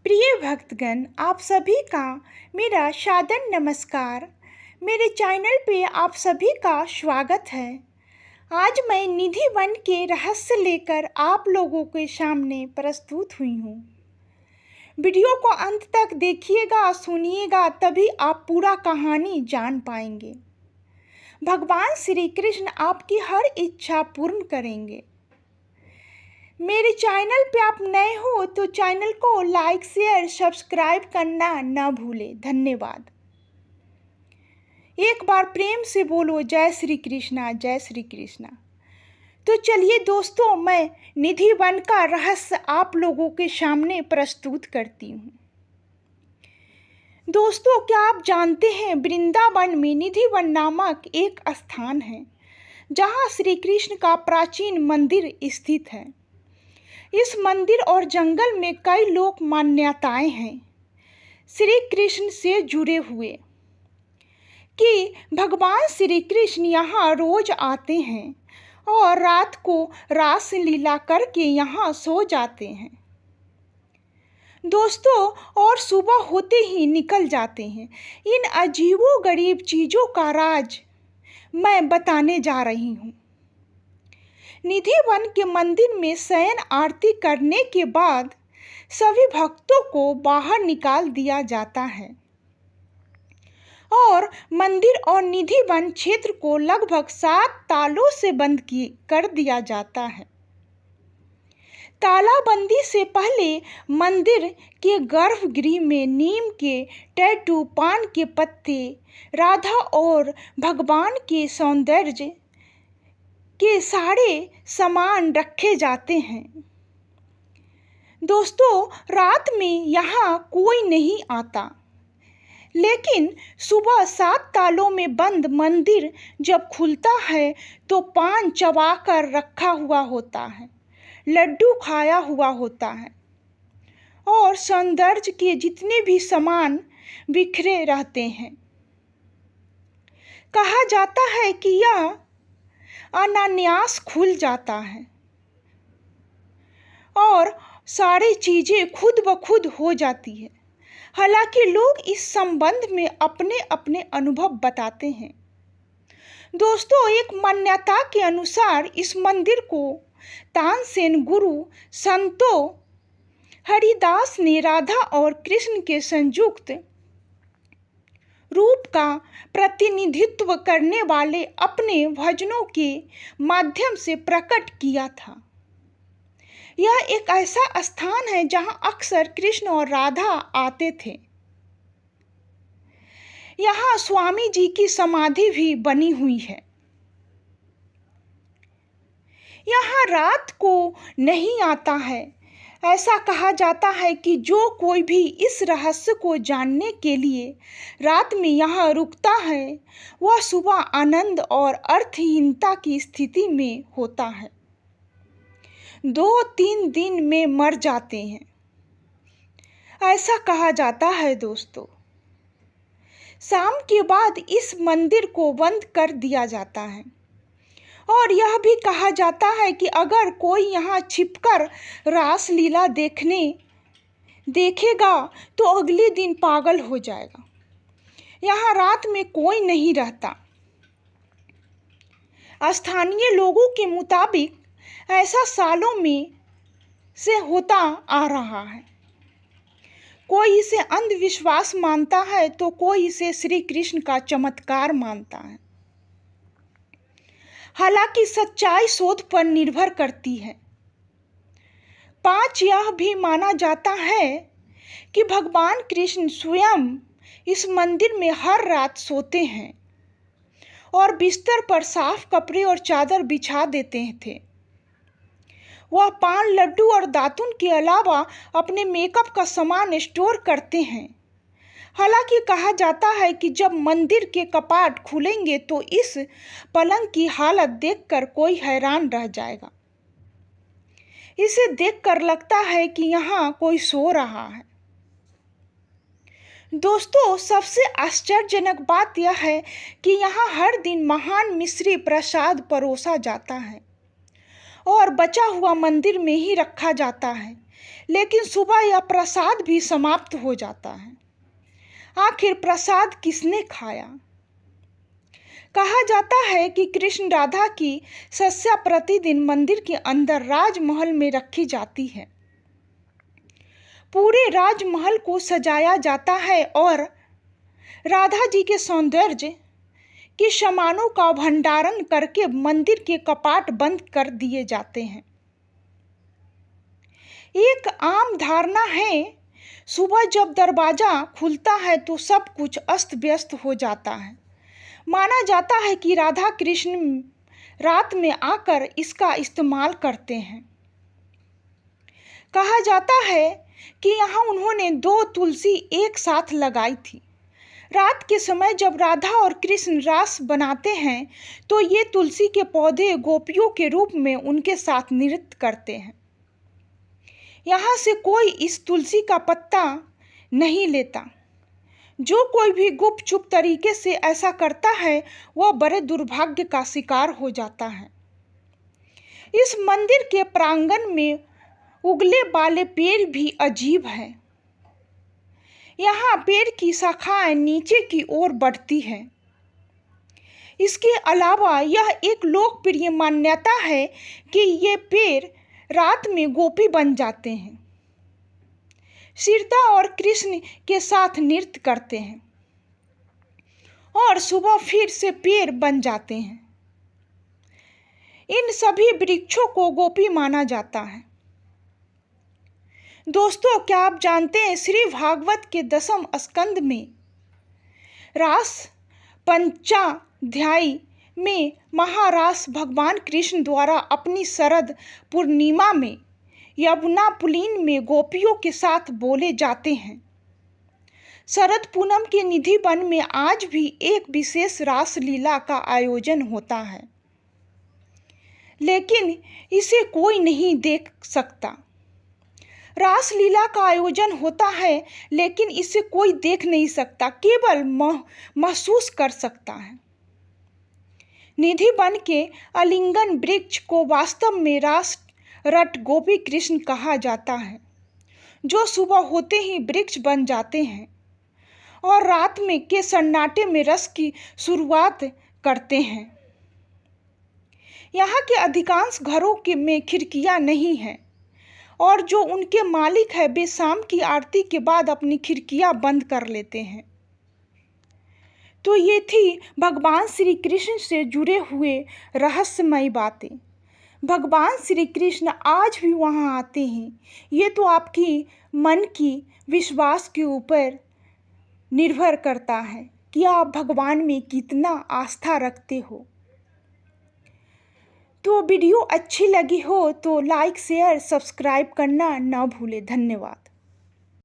प्रिय भक्तगण, आप सभी का मेरा सादर नमस्कार। मेरे चैनल पे आप सभी का स्वागत है। आज मैं निधि वन के रहस्य लेकर आप लोगों के सामने प्रस्तुत हुई हूँ। वीडियो को अंत तक देखिएगा, सुनिएगा, तभी आप पूरा कहानी जान पाएंगे। भगवान श्री कृष्ण आपकी हर इच्छा पूर्ण करेंगे। मेरे चैनल पे आप नए हो तो चैनल को लाइक, शेयर, सब्सक्राइब करना न भूलें। धन्यवाद। एक बार प्रेम से बोलो जय श्री कृष्णा, जय श्री कृष्णा। तो चलिए दोस्तों, मैं निधि वन का रहस्य आप लोगों के सामने प्रस्तुत करती हूँ। दोस्तों, क्या आप जानते हैं वृंदावन में निधि वन नामक एक स्थान है जहाँ श्री कृष्ण का प्राचीन मंदिर स्थित है। इस मंदिर और जंगल में कई लोक मान्यताएं हैं श्री कृष्ण से जुड़े हुए कि भगवान श्री कृष्ण यहाँ रोज आते हैं और रात को रास लीला करके यहाँ सो जाते हैं दोस्तों, और सुबह होते ही निकल जाते हैं। इन अजीबोगरीब चीज़ों का राज मैं बताने जा रही हूँ। निधि वन के मंदिर में शयन आरती करने के बाद सभी भक्तों को बाहर निकाल दिया जाता है और मंदिर और निधि वन क्षेत्र को लगभग 7 तालों से बंद कर दिया जाता है। तालाबंदी से पहले मंदिर के गर्भगृह में नीम के टैटू, पान के पत्ते, राधा और भगवान के सौंदर्य के सारे सामान रखे जाते हैं। दोस्तों, रात में यहाँ कोई नहीं आता, लेकिन सुबह 7 तालों में बंद मंदिर जब खुलता है तो पान चबाकर रखा हुआ होता है, लड्डू खाया हुआ होता है और सौंदर्य के जितने भी सामान बिखरे रहते हैं। कहा जाता है कि यह अनायास खुल जाता है और सारी चीज़ें खुद ब खुद हो जाती है। हालांकि लोग इस संबंध में अपने अपने अनुभव बताते हैं। दोस्तों, एक मान्यता के अनुसार इस मंदिर को तानसेन गुरु संतो हरिदास ने राधा और कृष्ण के संयुक्त रूप का प्रतिनिधित्व करने वाले अपने भजनों के माध्यम से प्रकट किया था। यह एक ऐसा स्थान है जहां अक्सर कृष्ण और राधा आते थे। यहाँ स्वामी जी की समाधि भी बनी हुई है। यहाँ रात को नहीं आता है। ऐसा कहा जाता है कि जो कोई भी इस रहस्य को जानने के लिए रात में यहाँ रुकता है वह सुबह आनंद और अर्थहीनता की स्थिति में होता है। 2-3 दिन में मर जाते हैं, ऐसा कहा जाता है। दोस्तों, शाम के बाद इस मंदिर को बंद कर दिया जाता है और यह भी कहा जाता है कि अगर कोई यहाँ छिपकर रास लीला देखेगा तो अगले दिन पागल हो जाएगा। यहाँ रात में कोई नहीं रहता। स्थानीय लोगों के मुताबिक ऐसा सालों में से होता आ रहा है। कोई इसे अंधविश्वास मानता है तो कोई इसे श्री कृष्ण का चमत्कार मानता है। हालांकि सच्चाई शोध पर निर्भर करती है। 5 यह भी माना जाता है कि भगवान कृष्ण स्वयं इस मंदिर में हर रात सोते हैं और बिस्तर पर साफ कपड़े और चादर बिछा देते थे। वह पान, लड्डू और दातुन के अलावा अपने मेकअप का सामान स्टोर करते हैं। हालांकि कहा जाता है कि जब मंदिर के कपाट खुलेंगे तो इस पलंग की हालत देखकर कोई हैरान रह जाएगा। इसे देखकर लगता है कि यहाँ कोई सो रहा है। दोस्तों, सबसे आश्चर्यजनक बात यह है कि यहाँ हर दिन महान मिश्री प्रसाद परोसा जाता है और बचा हुआ मंदिर में ही रखा जाता है। लेकिन सुबह यह प्रसाद भी समाप्त हो जाता है। आखिर प्रसाद किसने खाया? कहा जाता है कि कृष्ण राधा की शस्या प्रतिदिन मंदिर के अंदर राजमहल में रखी जाती है। पूरे राजमहल को सजाया जाता है और राधा जी के सौंदर्य के सामानों का भंडारण करके मंदिर के कपाट बंद कर दिए जाते हैं। एक आम धारणा है, सुबह जब दरवाजा खुलता है तो सब कुछ अस्त व्यस्त हो जाता है। माना जाता है कि राधा कृष्ण रात में आकर इसका इस्तेमाल करते हैं। कहा जाता है कि यहाँ उन्होंने 2 तुलसी एक साथ लगाई थी। रात के समय जब राधा और कृष्ण रास बनाते हैं तो ये तुलसी के पौधे गोपियों के रूप में उनके साथ नृत्य करते हैं। यहाँ से कोई इस तुलसी का पत्ता नहीं लेता। जो कोई भी गुपचुप तरीके से ऐसा करता है वह बड़े दुर्भाग्य का शिकार हो जाता है। इस मंदिर के प्रांगण में उगले वाले पेड़ भी अजीब है। यहाँ पेड़ की शाखाएं नीचे की ओर बढ़ती है। इसके अलावा यह एक लोकप्रिय मान्यता है कि ये पेड़ रात में गोपी बन जाते हैं, सीता और कृष्ण के साथ नृत्य करते हैं और सुबह फिर से पेड़ बन जाते हैं। इन सभी वृक्षों को गोपी माना जाता है। दोस्तों, क्या आप जानते हैं श्री भागवत के 10वें स्कंद में रास पंचाध्याय में महारास भगवान कृष्ण द्वारा अपनी शरद पूर्णिमा में यमुना पुलीन में गोपियों के साथ बोले जाते हैं। शरद पूनम के निधि वन में आज भी एक विशेष रासलीला का आयोजन होता है, लेकिन इसे कोई नहीं देख सकता। रासलीला का आयोजन होता है लेकिन इसे कोई देख नहीं सकता, केवल महसूस कर सकता है। निधि वन के आलिंगन वृक्ष को वास्तव में रास रट गोपी कृष्ण कहा जाता है, जो सुबह होते ही वृक्ष बन जाते हैं और रात में के सन्नाटे में रस की शुरुआत करते हैं। यहाँ के अधिकांश घरों में खिड़कियाँ नहीं हैं और जो उनके मालिक है वे शाम की आरती के बाद अपनी खिड़कियाँ बंद कर लेते हैं। तो ये थी भगवान श्री कृष्ण से जुड़े हुए रहस्यमयी बातें। भगवान श्री कृष्ण आज भी वहाँ आते हैं। ये तो आपकी मन की विश्वास के ऊपर निर्भर करता है कि आप भगवान में कितना आस्था रखते हो। तो वीडियो अच्छी लगी हो तो लाइक, शेयर, सब्सक्राइब करना ना भूलें। धन्यवाद।